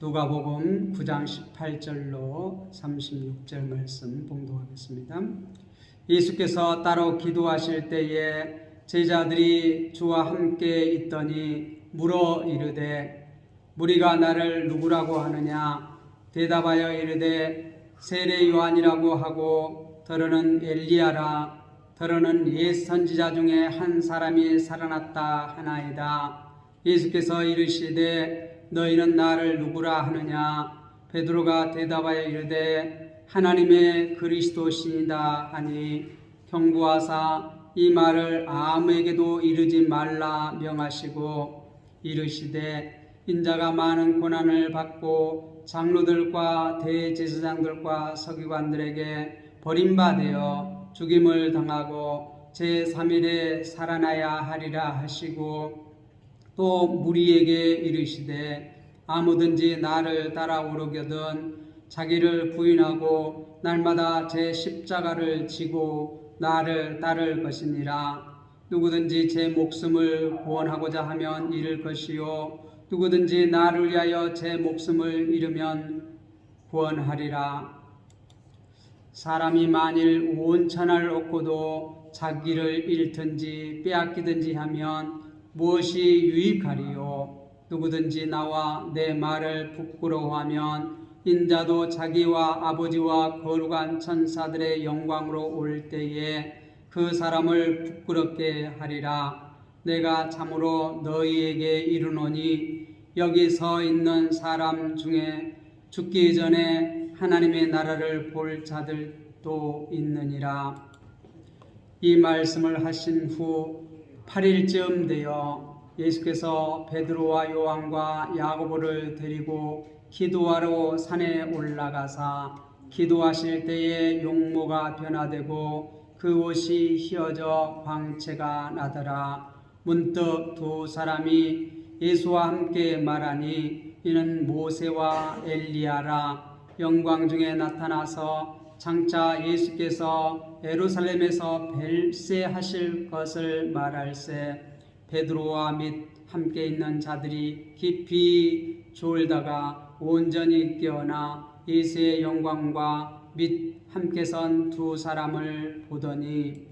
누가복음 9장 18절로 36절 말씀 봉독하겠습니다. 예수께서 따로 기도하실 때에 제자들이 주와 함께 있더니 물어 이르되 무리가 나를 누구라고 하느냐? 대답하여 이르되 세례 요한이라고 하고 더러는 엘리야라, 더러는 옛 선지자 중에 한 사람이 살아났다 하나이다. 예수께서 이르시되 너희는 나를 누구라 하느냐? 베드로가 대답하여 이르되 하나님의 그리스도시이다 하니 경고하사 이 말을 아무에게도 이르지 말라 명하시고 이르시되 인자가 많은 고난을 받고 장로들과 대제사장들과 서기관들에게 버림받아 죽임을 당하고 제3일에 살아나야 하리라 하시고 또 무리에게 이르시되 아무든지 나를 따라오려거든 자기를 부인하고 날마다 제 십자가를 지고 나를 따를 것이니라. 누구든지 제 목숨을 구원하고자 하면 잃을 것이요 누구든지 나를 위하여 제 목숨을 잃으면 구원하리라. 사람이 만일 온 천하를 얻고도 자기를 잃든지 빼앗기든지 하면 무엇이 유익하리요? 누구든지 나와 내 말을 부끄러워하면 인자도 자기와 아버지와 거룩한 천사들의 영광으로 올 때에 그 사람을 부끄럽게 하리라. 내가 참으로 너희에게 이르노니 여기 서 있는 사람 중에 죽기 전에 하나님의 나라를 볼 자들도 있느니라. 이 말씀을 하신 후 8일쯤 되어 예수께서 베드로와 요한과 야고보를 데리고 기도하러 산에 올라가사 기도하실 때에 용모가 변화되고 그 옷이 휘어져 광채가 나더라. 문득 두 사람이 예수와 함께 말하니 이는 모세와 엘리야라. 영광 중에 나타나서 장차 예수께서 예루살렘에서 별세하실 것을 말할세 베드로와 및 함께 있는 자들이 깊이 졸다가 온전히 깨어나 예수의 영광과 및 함께 선 두 사람을 보더니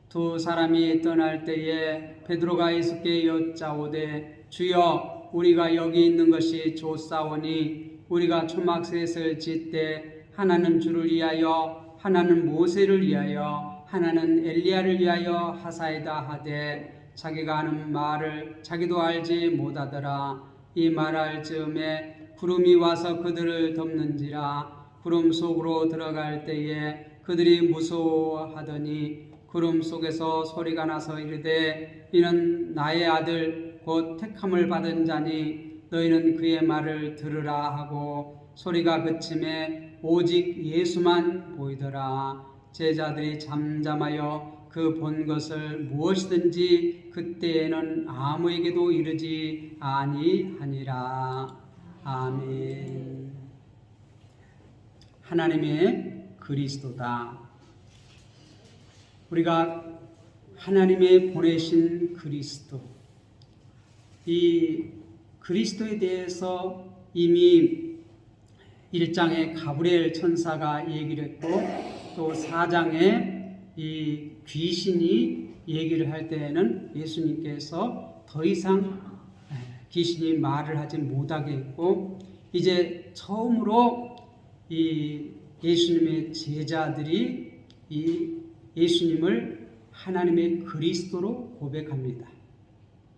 두 사람이 떠날 때에 베드로가 예수께 여짜오되 주여 우리가 여기 있는 것이 좋사오니 우리가 초막셋을 짓되 하나는 주를 위하여 하나는 모세를 위하여 하나는 엘리야를 위하여 하사이다 하되 자기가 하는 말을 자기도 알지 못하더라. 이 말할 즈음에 구름이 와서 그들을 덮는지라. 구름 속으로 들어갈 때에 그들이 무서워하더니 구름 속에서 소리가 나서 이르되 이는 나의 아들 곧 택함을 받은 자니 너희는 그의 말을 들으라 하고 소리가 그침에 오직 예수만 보이더라. 제자들이 잠잠하여 그 본 것을 무엇이든지 그때에는 아무에게도 이르지 아니하니라. 아멘. 하나님의 그리스도다. 우리가 하나님의 보내신 그리스도, 이 그리스도에 대해서 이미 1장에 가브리엘 천사가 얘기를 했고 또 4장에 이 귀신이 얘기를 할 때에는 예수님께서 더 이상 귀신이 말을 하지 못하게 했고 이제 처음으로 이 예수님의 제자들이 이 예수님을 하나님의 그리스도로 고백합니다.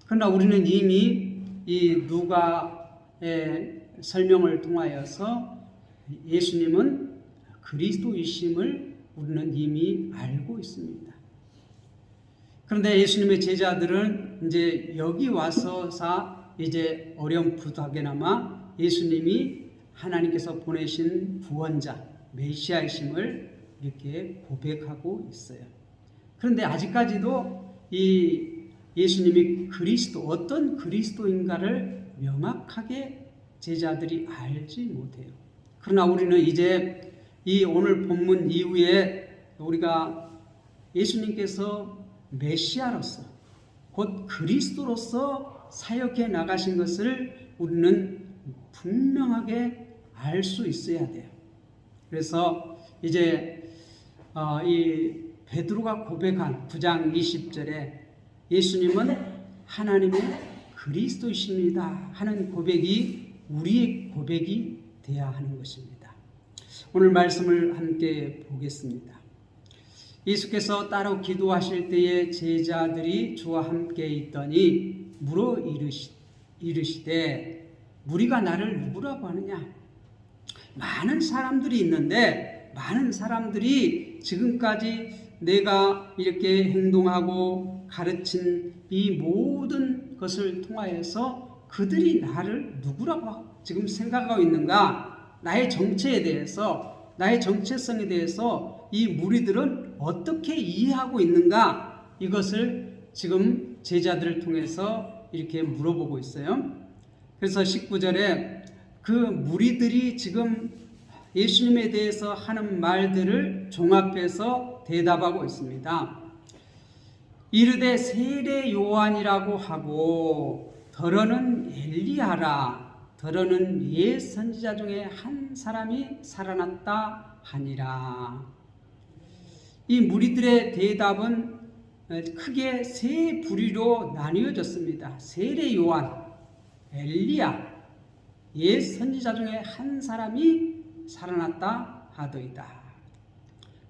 그러나 우리는 이미 이 누가의 설명을 통하여서 예수님은 그리스도이심을 우리는 이미 알고 있습니다. 그런데 예수님의 제자들은 이제 여기 와서서 이제 어렴풋하게나마 예수님이 하나님께서 보내신 구원자, 메시아이심을 이렇게 고백하고 있어요. 그런데 아직까지도 이 예수님이 그리스도, 어떤 그리스도인가를 명확하게 제자들이 알지 못해요. 그러나 우리는 이제 이 오늘 본문 이후에 우리가 예수님께서 메시아로서 곧 그리스도로서 사역해 나가신 것을 우리는 분명하게 알 수 있어야 돼요. 그래서 이제 이 베드로가 고백한 9장 20절에 예수님은 하나님의 그리스도이십니다 하는 고백이 우리의 고백이 되어야 하는 것입니다. 오늘 말씀을 함께 보겠습니다. 예수께서 따로 기도하실 때에 제자들이 주와 함께 있더니 물어 이르시되 무리가 나를 누구라고 하느냐? 많은 사람들이 있는데 많은 사람들이 지금까지 내가 이렇게 행동하고 가르친 이 모든 것을 통하여서 그들이 나를 누구라고 지금 생각하고 있는가? 나의 정체에 대해서, 나의 정체성에 대해서 이 무리들은 어떻게 이해하고 있는가? 이것을 지금 제자들을 통해서 이렇게 물어보고 있어요. 그래서 19절에 그 무리들이 지금 예수님에 대해서 하는 말들을 종합해서 대답하고 있습니다. 이르되 세례 요한이라고 하고 더러는 엘리야라, 더러는 옛 선지자 중에 한 사람이 살아났다 하니라. 이 무리들의 대답은 크게 세 부류로 나뉘어졌습니다. 세례 요한, 엘리야, 옛 선지자 중에 한 사람이 살아났다 하더이다.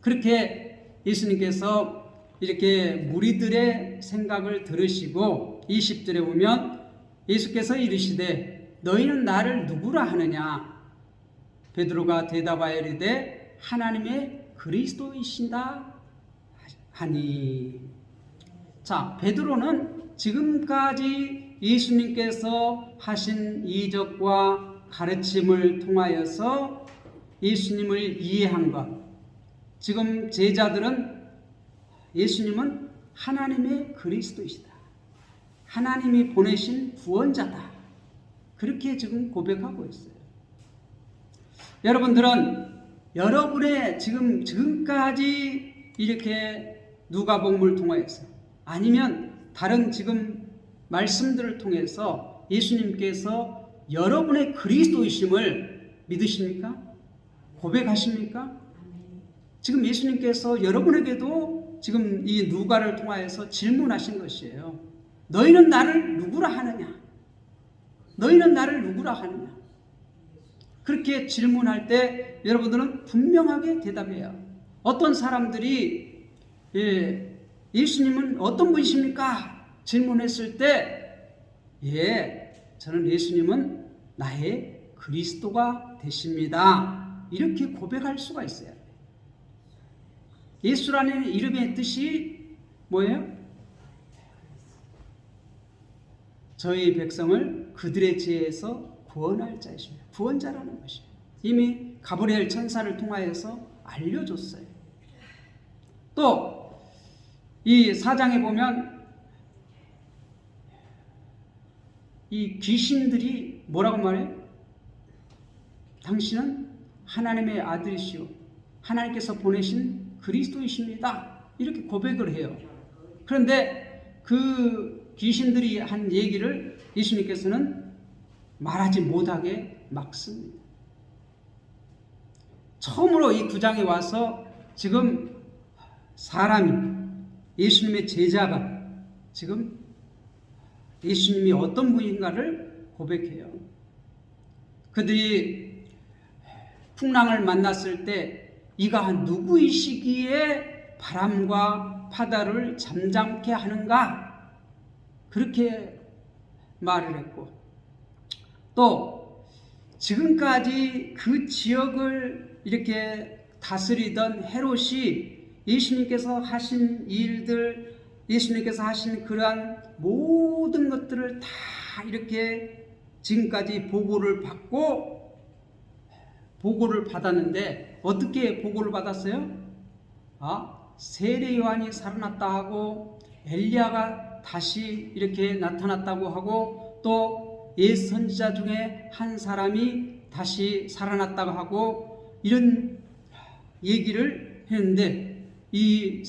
그렇게 예수님께서 이렇게 무리들의 생각을 들으시고 20절에 보면 예수께서 이르시되 너희는 나를 누구라 하느냐? 베드로가 대답하여 이르되 하나님의 그리스도이신다 하니. 자, 베드로는 지금까지 예수님께서 하신 이적과 가르침을 통하여서 예수님을 이해한 것, 지금 제자들은 예수님은 하나님의 그리스도이시다, 하나님이 보내신 구원자다, 그렇게 지금 고백하고 있어요. 여러분들은 여러분의 지금까지 이렇게 누가복음을 통하여서 아니면 다른 지금 말씀들을 통해서 예수님께서 여러분의 그리스도이심을 믿으십니까? 고백하십니까? 지금 예수님께서 여러분에게도 지금 이 누가를 통하여서 질문하신 것이에요. 너희는 나를 누구라 하느냐? 너희는 나를 누구라 하느냐? 그렇게 질문할 때 여러분들은 분명하게 대답해요. 어떤 사람들이 예수님은 어떤 분이십니까? 질문했을 때 저는 예수님은 나의 그리스도가 되십니다, 이렇게 고백할 수가 있어요. 예수라는 이름의 뜻이 뭐예요? 저희 백성을 그들의 죄에서 구원할 자이십니다. 구원자라는 것이에요. 이미 가브리엘 천사를 통하여서 알려줬어요. 또 이 4장에 보면 이 귀신들이 뭐라고 말해요? 당신은 하나님의 아들이시오, 하나님께서 보내신 그리스도이십니다, 이렇게 고백을 해요. 그런데 그 귀신들이 한 얘기를 예수님께서는 말하지 못하게 막습니다. 처음으로 이 9장에 와서 지금 사람이, 예수님의 제자가 지금 예수님이 어떤 분인가를 고백해요. 그들이 풍랑을 만났을 때 이가 누구이시기에 바람과 바다를 잠잠케 하는가? 그렇게 말을 했고, 또 지금까지 그 지역을 이렇게 다스리던 헤롯이 예수님께서 하신 일들, 예수님께서 하신 그러한 모든 것들을 다 이렇게 지금까지 보고를 받았는데 어떻게 보고를 받았어요? 세례 요한이 살아났다 하고 엘리야가 다시 이렇게 나타났다고 하고 또 옛 선지자 중에 한 사람이 다시 살아났다고 하고 이런 얘기를 했는데 이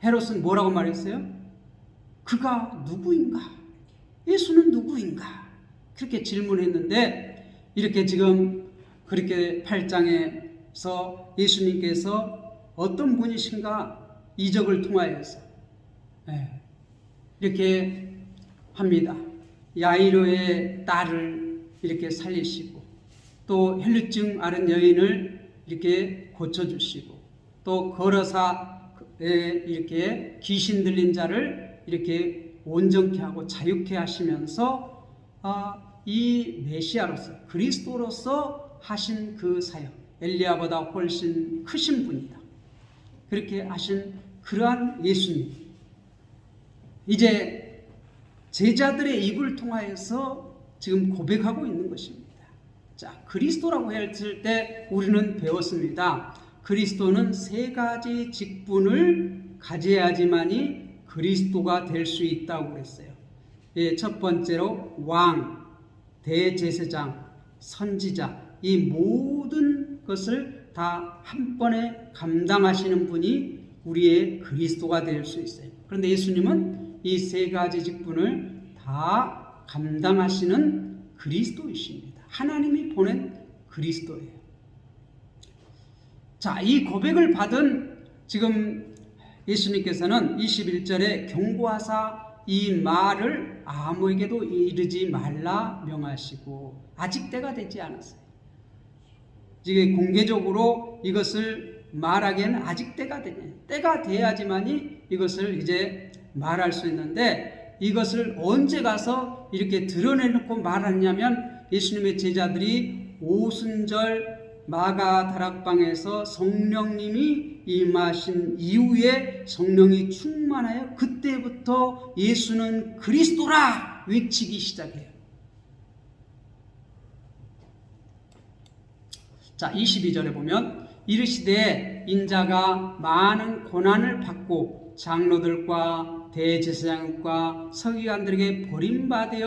헤롯은 뭐라고 말했어요? 그가 누구인가? 예수는 누구인가? 그렇게 질문했는데 이렇게 지금 그렇게 8장에서 예수님께서 어떤 분이신가 이적을 통하여서 이렇게 합니다. 야이로의 딸을 이렇게 살리시고 또 혈루증 앓은 여인을 이렇게 고쳐주시고 또 걸어사에 이렇게 귀신 들린 자를 이렇게 온전케 하고 자유케 하시면서 이 메시아로서 그리스도로서 하신 그 사역, 엘리야보다 훨씬 크신 분이다. 그렇게 하신 그러한 예수님, 이제 제자들의 입을 통하여서 지금 고백하고 있는 것입니다. 자, 그리스도라고 했을 때 우리는 배웠습니다. 그리스도는 세 가지 직분을 가져야지만이 그리스도가 될 수 있다고 그랬어요. 첫 번째로 왕, 대제사장, 선지자, 이 모든 것을 다 한 번에 감당하시는 분이 우리의 그리스도가 될 수 있어요. 그런데 예수님은 이 세 가지 직분을 다 감당하시는 그리스도이십니다. 하나님이 보낸 그리스도예요. 자, 이 고백을 받은 지금 예수님께서는 21절에 경고하사 이 말을 아무에게도 이르지 말라 명하시고 아직 때가 되지 않았어요. 지금 공개적으로 이것을 말하기에는 아직 때가 돼야지만이 이것을 이제 말할 수 있는데 이것을 언제 가서 이렇게 드러내놓고 말하냐면 예수님의 제자들이 오순절 마가 다락방에서 성령님이 임하신 이후에 성령이 충만하여 그때부터 예수는 그리스도라 외치기 시작해요. 자, 22절에 보면 이르시되 인자가 많은 고난을 받고 장로들과 대제사장과 서기관들에게 버림받아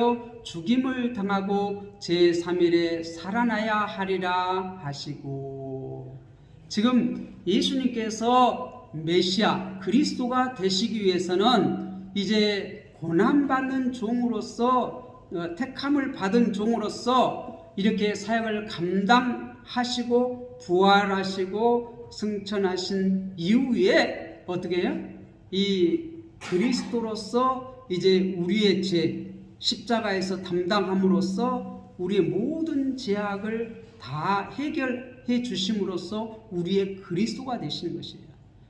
죽임을 당하고 제3일에 살아나야 하리라 하시고, 지금 예수님께서 메시아 그리스도가 되시기 위해서는 이제 고난받는 종으로서 택함을 받은 종으로서 이렇게 사역을 감당하시고 부활하시고 승천하신 이후에 어떻게 해요? 이 그리스도로서 이제 우리의 죄 십자가에서 담당함으로써 우리의 모든 죄악을 다 해결해 주심으로써 우리의 그리스도가 되시는 것이에요.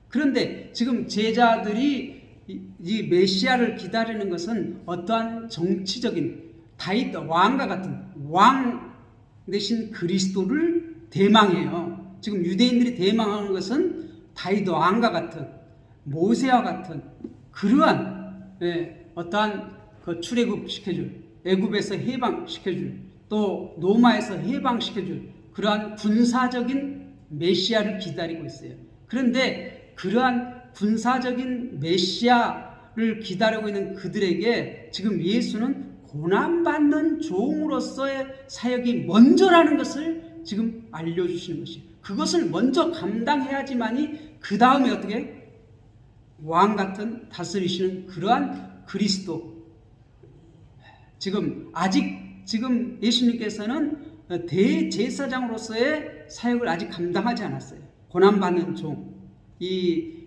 그런데 지금 제자들이 이 메시아를 기다리는 것은 어떠한 정치적인 다윗 왕과 같은 왕 대신 그리스도를 대망해요. 지금 유대인들이 대망하는 것은 다윗 왕과 같은 모세와 같은 그러한 어떠한 그 출애굽 시켜줄, 애굽에서 해방시켜줄, 또 로마에서 해방시켜줄 그러한 군사적인 메시아를 기다리고 있어요. 그런데 그러한 군사적인 메시아를 기다리고 있는 그들에게 지금 예수는 고난받는 종으로서의 사역이 먼저라는 것을 지금 알려주시는 것이에요. 그것을 먼저 감당해야지만이 그 다음에 어떻게 왕 같은 다스리시는 그러한 그리스도. 지금 예수님께서는 대제사장으로서의 사역을 아직 감당하지 않았어요. 고난받는 종, 이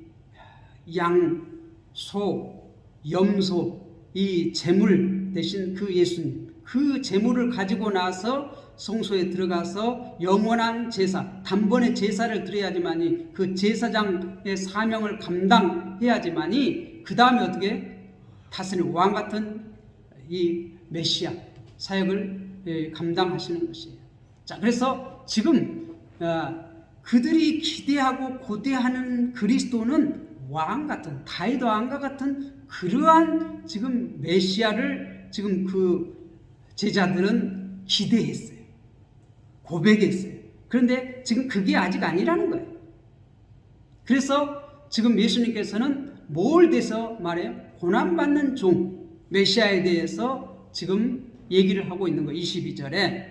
양, 소, 염소, 이 제물 대신 그 예수님, 그 제물을 가지고 나서 성소에 들어가서 영원한 제사, 단번에 제사를 드려야지만이 그 제사장의 사명을 감당해야지만이 그 다음에 어떻게 다스리는 왕 같은 이 메시아 사역을 감당하시는 것이에요. 자, 그래서 지금 그들이 기대하고 고대하는 그리스도는 왕 같은 다윗 왕과 같은 그러한 지금 메시아를 지금 그 제자들은 기대했어요. 고백했어요. 그런데 지금 그게 아직 아니라는 거예요. 그래서 지금 예수님께서는 뭘 대해서 말해요? 고난받는 종 메시아에 대해서 지금 얘기를 하고 있는 거예요. 22절에.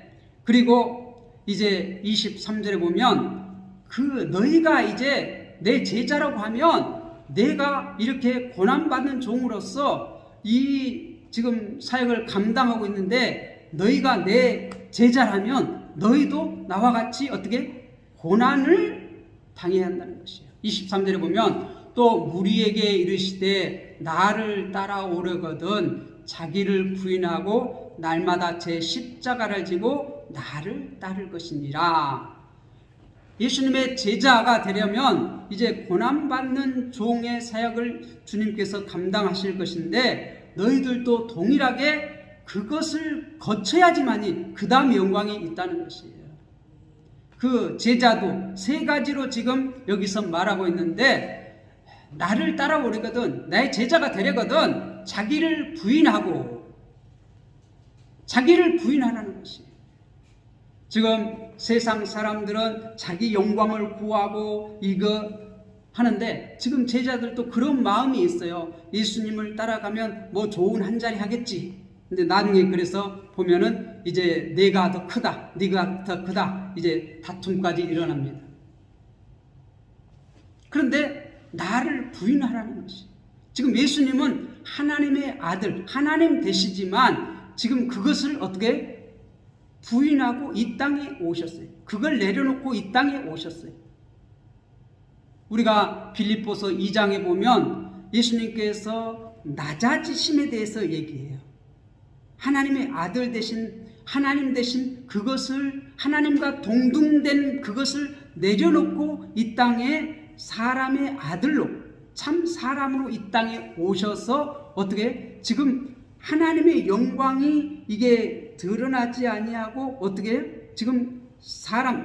그리고 이제 23절에 보면 그 너희가 이제 내 제자라고 하면 내가 이렇게 고난받는 종으로서 이 지금 사역을 감당하고 있는데 너희가 내 제자라면 너희도 나와 같이 어떻게 고난을 당해야 한다는 것이에요. 23절에 보면 또 무리에게 이르시되 나를 따라오려거든 자기를 부인하고 날마다 제 십자가를 지고 나를 따를 것이니라. 예수님의 제자가 되려면 이제 고난받는 종의 사역을 주님께서 감당하실 것인데 너희들도 동일하게 그것을 거쳐야지만이 그 다음 영광이 있다는 것이에요. 그 제자도 세 가지로 지금 여기서 말하고 있는데 나를 따라오려거든 나의 제자가 되려거든 자기를 부인하고 자기를 부인하라는 것이에요. 지금 세상 사람들은 자기 영광을 구하고 이거 하는데 지금 제자들도 그런 마음이 있어요. 예수님을 따라가면 뭐 좋은 한 자리 하겠지. 근데 나중에 그래서 보면은 이제 내가 더 크다, 네가 더 크다, 이제 다툼까지 일어납니다. 그런데 나를 부인하라는 것이. 지금 예수님은 하나님의 아들, 하나님 되시지만 지금 그것을 어떻게 부인하고 이 땅에 오셨어요. 그걸 내려놓고 이 땅에 오셨어요. 우리가 빌립보서 2장에 보면 예수님께서 낮아지심에 대해서 얘기해요. 하나님의 아들 되신 하나님 되신 그것을 하나님과 동등된 그것을 내려놓고 이 땅에 사람의 아들로 참 사람으로 이 땅에 오셔서 어떻게 지금 하나님의 영광이 이게 드러나지 아니하고 어떻게 지금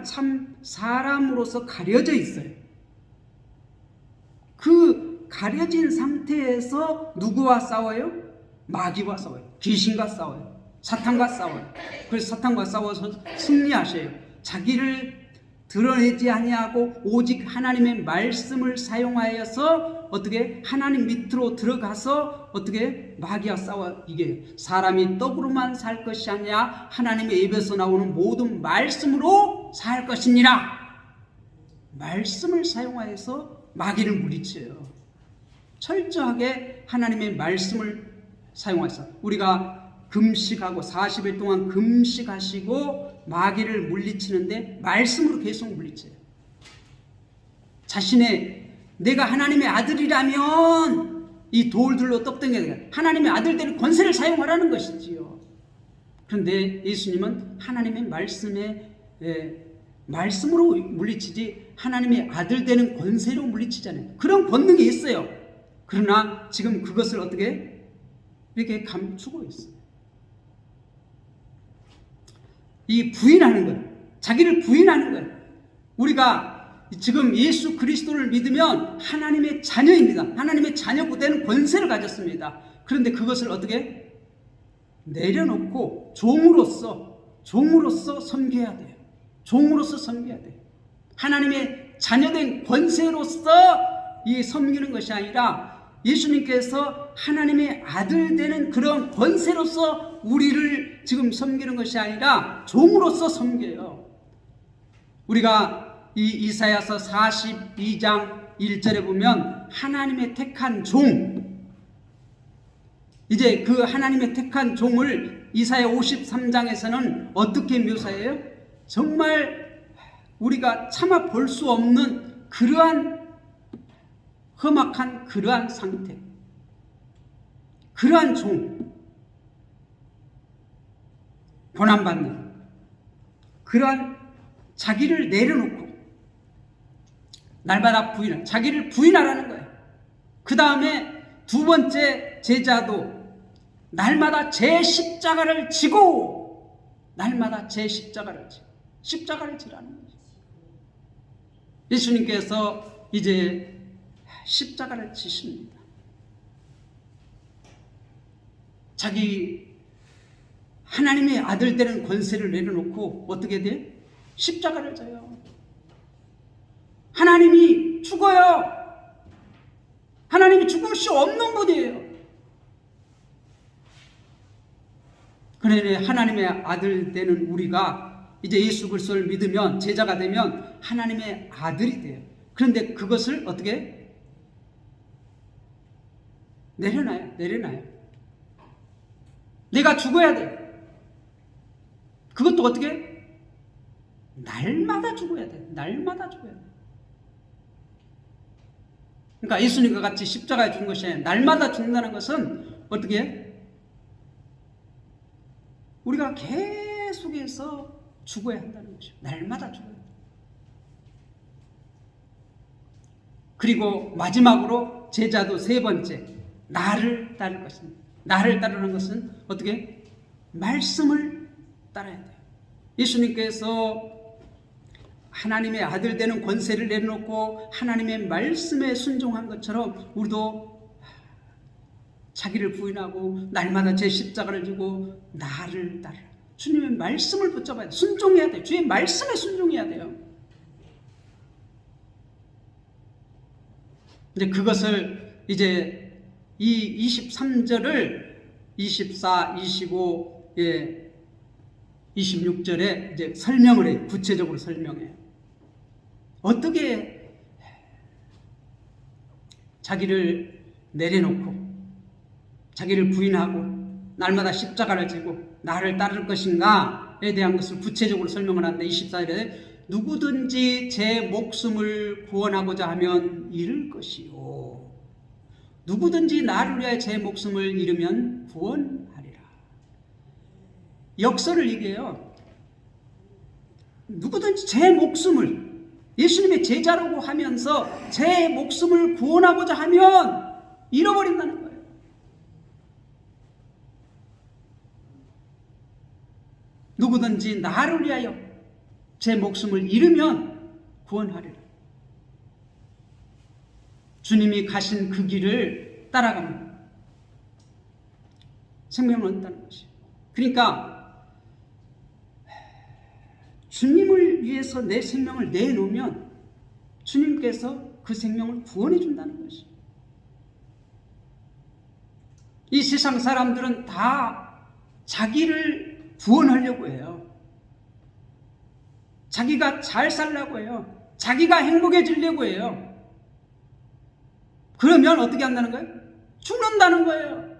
참 사람으로서 가려져 있어요. 그 가려진 상태에서 누구와 싸워요? 마귀와 싸워요. 귀신과 싸워요. 사탄과 싸워요. 그래서 사탄과 싸워서 승리하셔요. 자기를 드러내지 아니하고 오직 하나님의 말씀을 사용하여서 어떻게 하나님 밑으로 들어가서 어떻게 마귀와 싸워 이겨요. 사람이 떡으로만 살 것이 아니라 하나님의 입에서 나오는 모든 말씀으로 살 것이니라. 말씀을 사용하여서 마귀를 물리쳐요. 철저하게 하나님의 말씀을 사용해서 우리가 금식하고 40일 동안 금식하시고 마귀를 물리치는데 말씀으로 계속 물리쳐요. 자신의 내가 하나님의 아들이라면 이 돌들로 떡덩이가 하나님의 아들 되는 권세를 사용하라는 것이지요. 그런데 예수님은 하나님의 말씀으로 물리치지 하나님의 아들 되는 권세로 물리치잖아요. 그런 권능이 있어요. 그러나 지금 그것을 어떻게 이렇게 감추고 있어요. 이 부인하는 것, 자기를 부인하는 것. 우리가 지금 예수 그리스도를 믿으면 하나님의 자녀입니다. 하나님의 자녀가 되는 권세를 가졌습니다. 그런데 그것을 어떻게 내려놓고 종으로서 섬겨야 돼요. 종으로서 섬겨야 돼요. 하나님의 자녀된 권세로서 이 섬기는 것이 아니라 예수님께서 하나님의 아들 되는 그런 권세로서 우리를 지금 섬기는 것이 아니라 종으로서 섬겨요. 우리가 이 이사야서 42장 1절에 보면 하나님의 택한 종, 이제 그 하나님의 택한 종을 이사야 53장에서는 어떻게 묘사해요? 정말 우리가 참아 볼 수 없는 그러한 험악한 그러한 상태, 그러한 종, 고난받는 그러한 자기를 내려놓고 날마다 자기를 부인하라는 거예요. 그 다음에 두 번째 제자도 날마다 제 십자가를 지고 날마다 제 십자가를 지라는 거죠. 예수님께서 이제 십자가를 지십니다. 자기 하나님의 아들 되는 권세를 내려놓고 어떻게 돼? 십자가를 져요. 하나님이 죽어요. 하나님이 죽을 수 없는 분이에요. 그러니 하나님의 아들 되는 우리가 이제 예수 그리스도를 믿으면 제자가 되면 하나님의 아들이 돼요. 그런데 그것을 어떻게 내려놔요. 내가 죽어야 돼. 그것도 어떻게? 날마다 죽어야 돼. 날마다 죽어야 돼. 그러니까 예수님과 같이 십자가에 죽는 것이 아니라 날마다 죽는다는 것은 어떻게? 우리가 계속해서 죽어야 한다는 것이죠. 날마다 죽어야 돼. 그리고 마지막으로 제자도 세 번째, 나를 따를 것입니다. 나를 따르는 것은 어떻게? 말씀을 따라야 돼요. 예수님께서 하나님의 아들 되는 권세를 내려놓고 하나님의 말씀에 순종한 것처럼 우리도 자기를 부인하고 날마다 제 십자가를 지고 나를 따르라. 주님의 말씀을 붙잡아야 돼. 순종해야 돼. 주의 말씀에 순종해야 돼요. 이제 그것을 이제 이 23절을 24, 25, 26절에 이제 설명을 해요. 구체적으로 설명해요. 어떻게 자기를 내려놓고 자기를 부인하고 날마다 십자가를 지고 나를 따를 것인가에 대한 것을 구체적으로 설명을 하는데 24절에 누구든지 제 목숨을 구원하고자 하면 잃을 것이요 누구든지 나를 위하여 제 목숨을 잃으면 구원하리라. 역설을 얘기해요. 누구든지 제 목숨을 예수님의 제자라고 하면서 제 목숨을 구원하고자 하면 잃어버린다는 거예요. 누구든지 나를 위하여 제 목숨을 잃으면 구원하리라. 주님이 가신 그 길을 따라가면 생명을 얻는다는 것이에요. 그러니까 주님을 위해서 내 생명을 내놓으면 주님께서 그 생명을 구원해 준다는 것이에요. 이 세상 사람들은 다 자기를 구원하려고 해요. 자기가 잘 살려고 해요. 자기가 행복해지려고 해요. 그러면 어떻게 한다는 거예요? 죽는다는 거예요.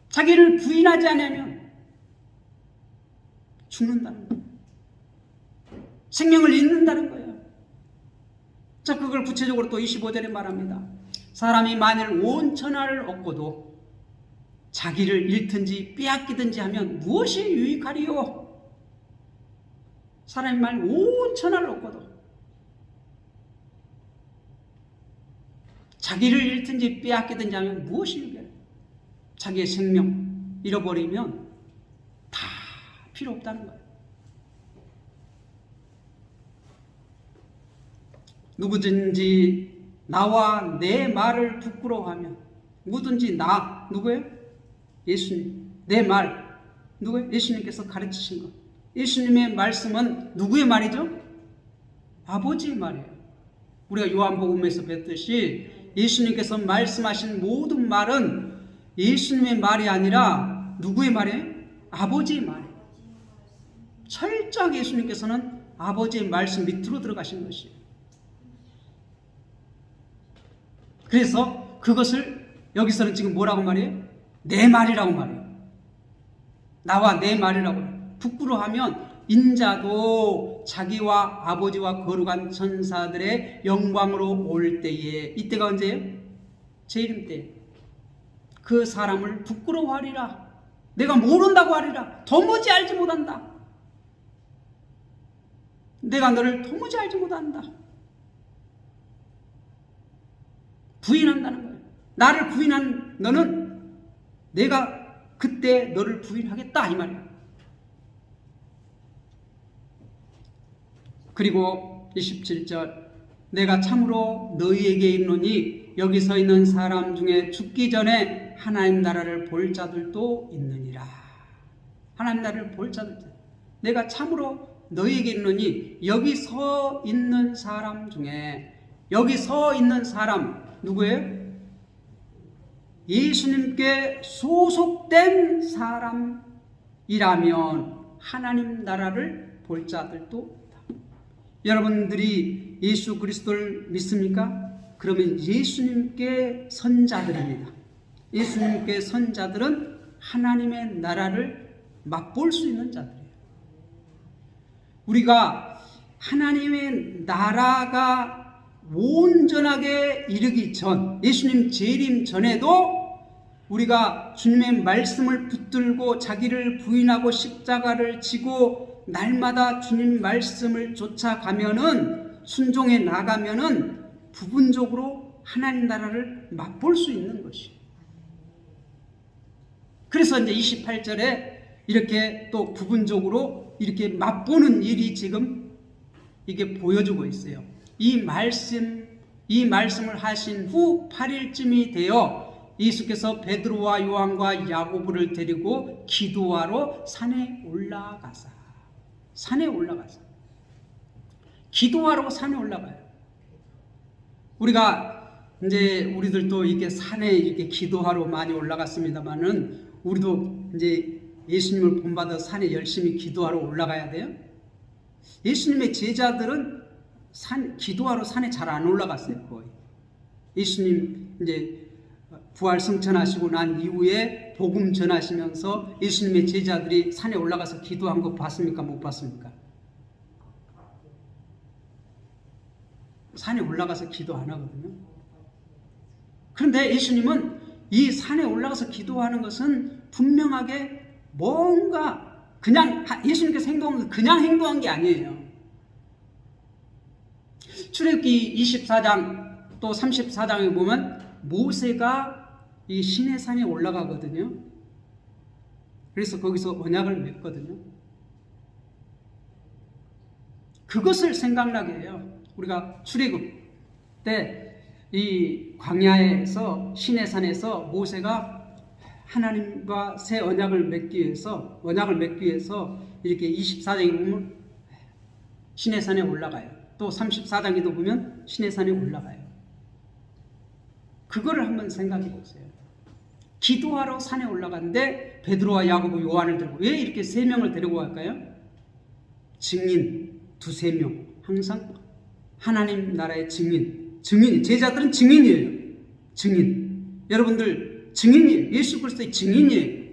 자기를 부인하지 않으면 죽는다는 거예요. 생명을 잃는다는 거예요. 자, 그걸 구체적으로 또 25절에 말합니다. 사람이 만일 온 천하를 얻고도 자기를 잃든지 빼앗기든지 하면 무엇이 유익하리요? 사람이 만일 온 천하를 얻고도 자기를 잃든지 빼앗기든지 하면 무엇이 유익하리요? 자기의 생명 잃어버리면 다 필요 없다는 거예요. 누구든지 나와 내 말을 부끄러워하면 누구든지 나 누구예요? 예수님. 내 말 누구예요? 예수님께서 가르치신 것. 예수님의 말씀은 누구의 말이죠? 아버지의 말이에요. 우리가 요한복음에서 뵀듯이 예수님께서 말씀하신 모든 말은 예수님의 말이 아니라 누구의 말이에요? 아버지의 말이에요. 철저하게 예수님께서는 아버지의 말씀 밑으로 들어가신 것이에요. 그래서 그것을 여기서는 지금 뭐라고 말해요? 내 말이라고 말해요. 나와 내 말이라고 해요. 부끄러워하면 인자도 자기와 아버지와 거룩한 천사들의 영광으로 올 때에, 이때가 언제예요? 재림 때. 그 사람을 부끄러워하리라. 내가 모른다고 하리라. 도무지 알지 못한다. 내가 너를 도무지 알지 못한다. 부인한다는 거예요. 나를 부인한 너는 내가 그때 너를 부인하겠다 이 말이에요. 그리고 27절 내가 참으로 너희에게 이르노니 여기 서 있는 사람 중에 죽기 전에 하나님 나라를 볼 자들도 있느니라. 하나님 나라를 볼 자들도. 내가 참으로 너희에게 이르노니 여기 서 있는 사람 중에, 여기 서 있는 사람 누구예요? 예수님께 소속된 사람이라면 하나님 나라를 볼 자들도 있다. 여러분들이 예수 그리스도를 믿습니까? 그러면 예수님께 선자들입니다. 예수님께 선자들은 하나님의 나라를 맛볼 수 있는 자들이에요. 우리가 하나님의 나라가 온전하게 이르기 전, 예수님 재림 전에도 우리가 주님의 말씀을 붙들고 자기를 부인하고 십자가를 지고 날마다 주님 말씀을 쫓아가면은, 순종해 나가면은 부분적으로 하나님 나라를 맛볼 수 있는 것이에요. 그래서 이제 28절에 이렇게 또 부분적으로 이렇게 맛보는 일이 지금 이게 보여주고 있어요. 이 말씀을 하신 후 8일쯤이 되어 예수께서 베드로와 요한과 야고보를 데리고 기도하러 산에 올라가사. 기도하러 산에 올라가요. 우리들도 이렇게 산에 이렇게 기도하러 많이 올라갔습니다만은, 우리도 이제 예수님을 본받아 산에 열심히 기도하러 올라가야 돼요. 예수님의 제자들은 기도하러 산에 잘 안 올라갔어요, 거의. 예수님 이제 부활 승천하시고 난 이후에 복음 전하시면서 예수님의 제자들이 산에 올라가서 기도한 거 봤습니까? 못 봤습니까? 산에 올라가서 기도 안 하거든요. 그런데 예수님은 이 산에 올라가서 기도하는 것은 분명하게 뭔가 그냥 예수님께서 행동한 그냥 행동한 게 아니에요. 출애굽기 24장 또 34장에 보면 모세가 이 시내산에 올라가거든요. 그래서 거기서 언약을 맺거든요. 그것을 생각나게 해요. 우리가 출애굽 때 이 광야에서 시내산에서 모세가 하나님과 새 언약을 맺기 위해서 이렇게 24장에 보면 시내산에 올라가요. 또 34장에도 보면 시내산에 올라가요. 그거를 한번 생각해 보세요. 기도하러 산에 올라갔는데 베드로와 야고보, 요한을 들고, 왜 이렇게 세 명을 데리고 갈까요? 증인 두세 명, 항상 하나님 나라의 증인, 제자들은 증인이에요. 증인. 여러분들 증인이에요. 예수 그리스도의 증인이에요.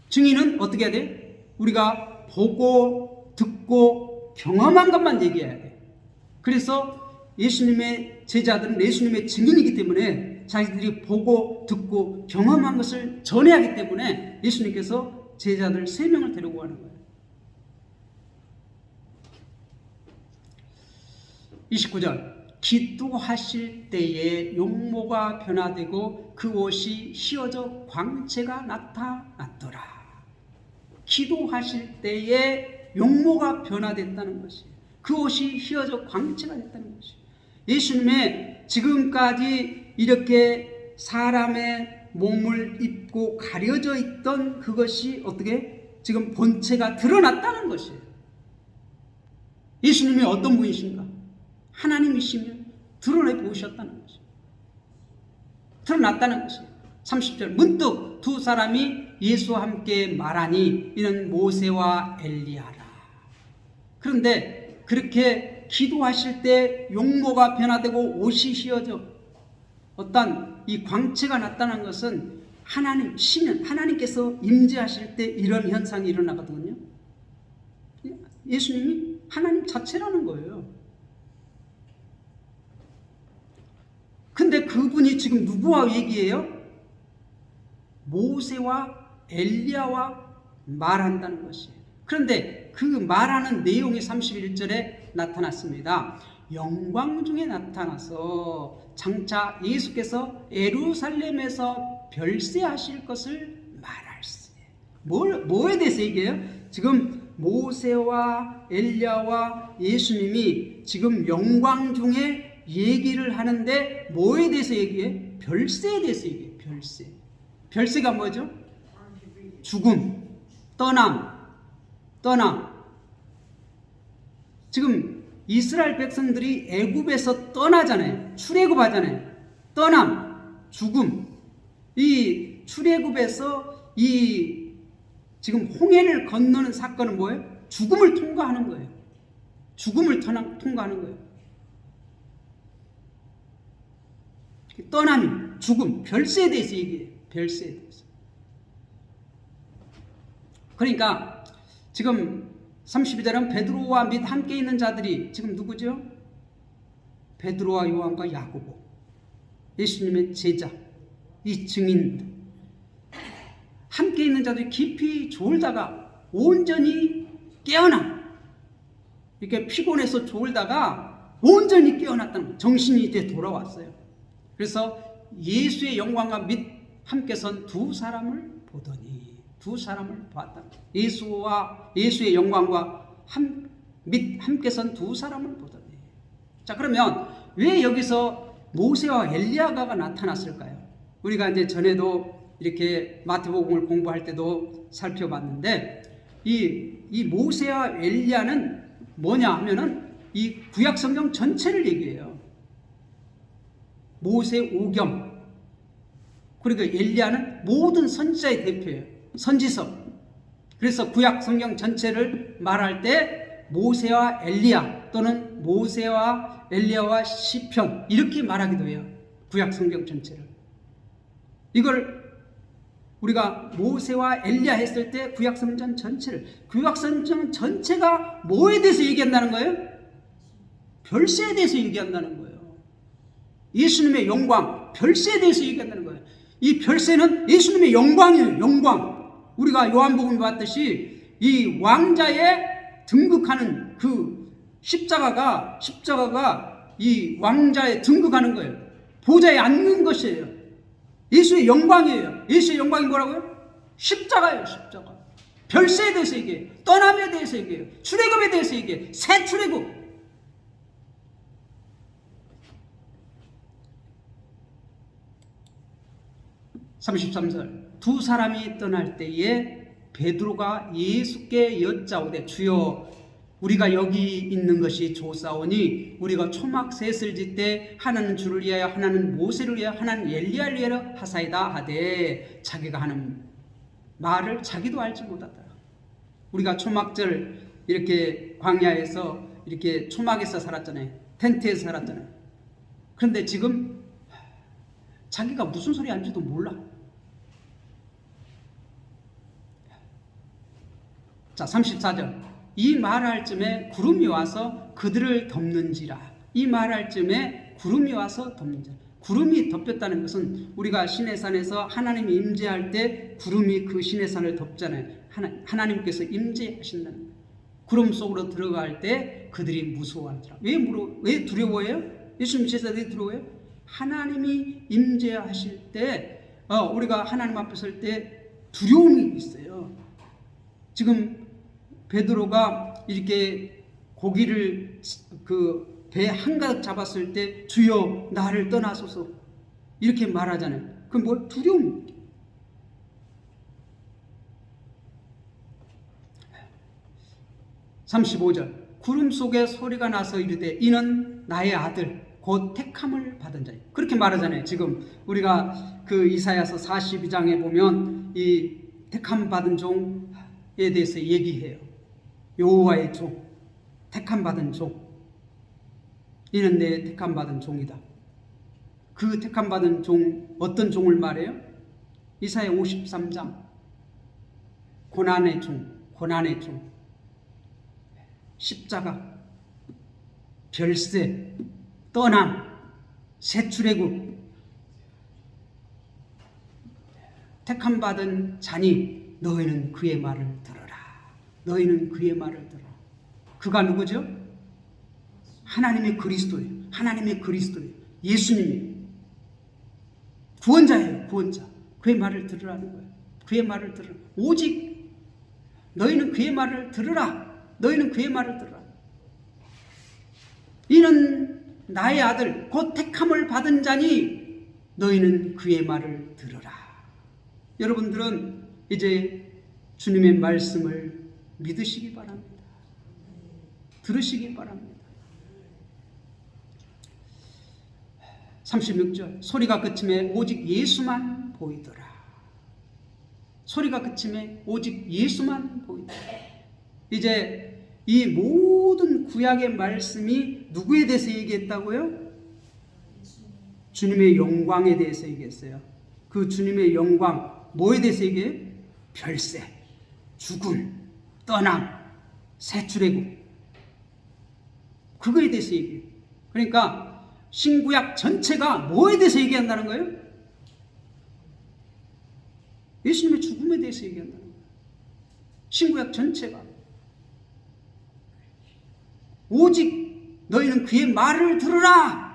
증인은 어떻게 해야 돼? 우리가 보고 듣고 경험한 것만 얘기해야 돼. 그래서 예수님의 제자들은 예수님의 증인이기 때문에 자기들이 보고 듣고 경험한 것을 전해야 하기 때문에 예수님께서 제자들 3명을 데리고 가는 거예요. 29절, 기도하실 때에 용모가 변화되고 그 옷이 휘어져 광채가 나타났더라. 기도하실 때에 용모가 변화됐다는 것이에요. 그 옷이 휘어져 광채가 됐다는 것이에요. 예수님의 지금까지 이렇게 사람의 몸을 입고 가려져 있던 그것이 어떻게 지금 본체가 드러났다는 것이에요. 예수님이 어떤 분이신가? 하나님이시면 드러내 보셨다는 것이에요. 드러났다는 것이에요. 30절, 문득 두 사람이 예수와 함께 말하니 이는 모세와 엘리야라. 그런데 그렇게 기도하실 때 용모가 변화되고 옷이 휘어져 어떤 이 광채가 나타난 것은 하나님, 신은 하나님께서 임재하실 때 이런 현상이 일어나거든요. 예수님이 하나님 자체라는 거예요. 근데 그분이 지금 누구와 얘기해요? 모세와 엘리야와 말한다는 것이에요. 그런데 그 말하는 내용이 31절에 나타났습니다. 영광 중에 나타나서 장차 예수께서 예루살렘에서 별세하실 것을 말할세. 뭐에 대해서 얘기해요? 지금 모세와 엘리야와 예수님이 지금 영광 중에 얘기를 하는데 뭐에 대해서 얘기해? 별세에 대해서 얘기해. 별세가 뭐죠? 죽음, 떠남. 지금 이스라엘 백성들이 애굽에서 떠나잖아요. 출애굽하잖아요. 떠남, 죽음. 이 출애굽에서 이 지금 홍해를 건너는 사건은 뭐예요? 죽음을 통과하는 거예요. 통과하는 거예요. 떠남이, 죽음, 별세에 대해서 얘기해요. 별세에 대해서. 그러니까 지금 32절은 베드로와 및 함께 있는 자들이 지금 누구죠? 베드로와 요한과 야고보, 예수님의 제자, 이 증인들, 함께 있는 자들이 깊이 졸다가 온전히 깨어나, 이렇게 피곤해서 졸다가 온전히 깨어났다는 거예요. 정신이 이제 돌아왔어요. 그래서 예수의 영광과 및 함께 선 두 사람을 보더니, 두 사람을 봤다. 예수의 영광과 및 함께 선 두 사람을 보더니. 자, 그러면 왜 여기서 모세와 엘리야가 나타났을까요? 우리가 이제 전에도 이렇게 마태복음을 공부할 때도 살펴봤는데, 이 모세와 엘리야는 뭐냐 하면은 이 구약 성경 전체를 얘기해요. 모세 오경, 그리고 엘리야는 모든 선지자의 대표예요. 선지서. 그래서 구약 성경 전체를 말할 때 모세와 엘리야 또는 모세와 엘리야와 시편 이렇게 말하기도 해요. 구약 성경 전체를. 이걸 우리가 모세와 엘리야 했을 때 구약 성경 전체를, 구약 성경 전체가 뭐에 대해서 얘기한다는 거예요? 별세에 대해서 얘기한다는 거예요. 예수님의 영광, 별세에 대해서 얘기한다는 거예요. 이 별세는 예수님의 영광이에요. 영광. 우리가 요한복음에 봤듯이 이 왕자에 등극하는 그 십자가가 이 왕자에 등극하는 거예요. 보좌에 앉는 것이에요. 예수의 영광이에요. 예수의 영광이 뭐라고요? 십자가예요. 십자가. 별세에 대해서 얘기해요. 떠남에 대해서 얘기해요. 출애굽에 대해서 얘기해요. 새 출애굽. 33절, 두 사람이 떠날 때에 베드로가 예수께 여짜오되 주여 우리가 여기 있는 것이 좋사오니 우리가 초막 셋을 짓되 하나는 주를 위하여 하나는 모세를 위하여 하나는 엘리야를 위하여 하사이다 하되, 자기가 하는 말을 자기도 알지 못하다. 우리가 초막절 이렇게 광야에서 이렇게 초막에서 살았잖아요. 텐트에서 살았잖아요. 그런데 지금 자기가 무슨 소리 하는지도 몰라. 자, 34절. 이 말할 쯤에 구름이 와서 그들을 덮는지라. 이 말할 쯤에 구름이 와서 덮는지라. 구름이 덮였다는 것은 우리가 시내산에서 하나님이 임재할 때 구름이 그 시내산을 덮잖아요. 하나님께서 임재하신다는 거예요. 구름 속으로 들어갈 때 그들이 무서워하더라. 왜 두려워해요? 예수님 제자들이 두려워해요? 하나님이 임재하실 때 우리가 하나님 앞에 설 때 두려움이 있어요. 지금 베드로가 이렇게 고기를 그 배 한가득 잡았을 때 주여 나를 떠나소서 이렇게 말하잖아요. 그럼 뭐 두려움. (35절) 구름 속에 소리가 나서 이르되 이는 나의 아들 곧 택함을 받은 자니. 그렇게 말하잖아요. 지금 우리가 그 이사야서 42장에 보면 이 택함 받은 종에 대해서 얘기해요. 여호와의 종, 택함 받은 종. 이는 내 택함 받은 종이다. 그 택함 받은 종, 어떤 종을 말해요? 이사야 53장. 고난의 종, 고난의 종. 십자가, 별세, 떠남, 새 출애굽. 택함 받은 자니 너희는 그의 말을 들어라. 너희는 그의 말을 들어라. 그가 누구죠? 하나님의 그리스도예요. 하나님의 그리스도예요. 예수님이 구원자예요. 구원자. 그의 말을 들으라는 거예요. 그의 말을 들으라. 오직 너희는 그의 말을 들으라. 너희는 그의 말을 들으라. 이는 나의 아들 곧 택함을 받은 자니 너희는 그의 말을 들으라. 여러분들은 이제 주님의 말씀을 믿으시기 바랍니다. 들으시기 바랍니다. 36절 소리가 그침에 오직 예수만 보이더라. 소리가 그침에 오직 예수만 보이더라. 이제 이 모든 구약의 말씀이 누구에 대해서 얘기했다고요? 주님의 영광에 대해서 얘기했어요. 그 주님의 영광 뭐에 대해서 얘기해요? 별세. 죽음, 떠남, 새 출애굽, 그거에 대해서 얘기해요. 그러니까 신구약 전체가 뭐에 대해서 얘기한다는 거예요? 예수님의 죽음에 대해서 얘기한다는 거예요. 신구약 전체가. 오직 너희는 그의 말을 들으라.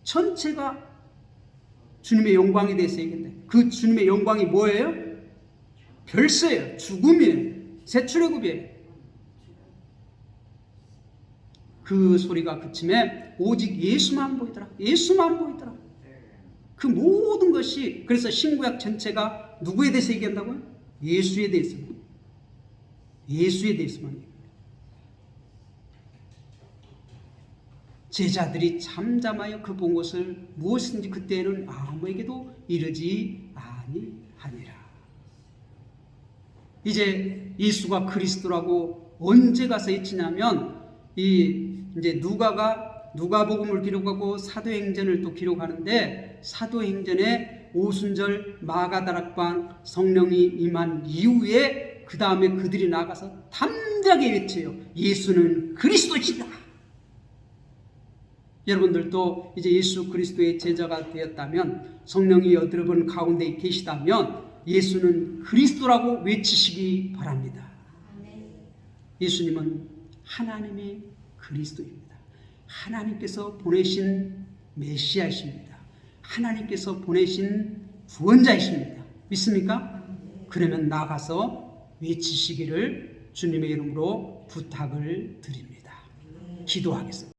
전체가 주님의 영광에 대해서 얘기한다. 그 주님의 영광이 뭐예요? 별세예요. 죽음이에요. 새 출애굽이에요. 그 소리가 그침에 오직 예수만 보이더라. 예수만 보이더라. 그 모든 것이, 그래서 신구약 전체가 누구에 대해서 얘기한다고요? 예수에 대해서만. 예수에 대해서만 얘기해요. 제자들이 잠잠하여 그 본 것을 무엇인지 그때는 아무에게도 이르지 아니하니라. 이제 예수가 그리스도라고 언제 가서 외치냐면 이제 누가복음을 기록하고 사도행전을 또 기록하는데, 사도행전에 오순절 마가다락방 성령이 임한 이후에 그 다음에 그들이 나가서 담대하게 외쳐요. 예수는 그리스도시다. 여러분들도 이제 예수 그리스도의 제자가 되었다면, 성령이 여러분 가운데 계시다면 예수는 그리스도라고 외치시기 바랍니다. 예수님은 하나님의 그리스도입니다. 하나님께서 보내신 메시아이십니다. 하나님께서 보내신 구원자이십니다. 믿습니까? 그러면 나가서 외치시기를 주님의 이름으로 부탁을 드립니다. 기도하겠습니다.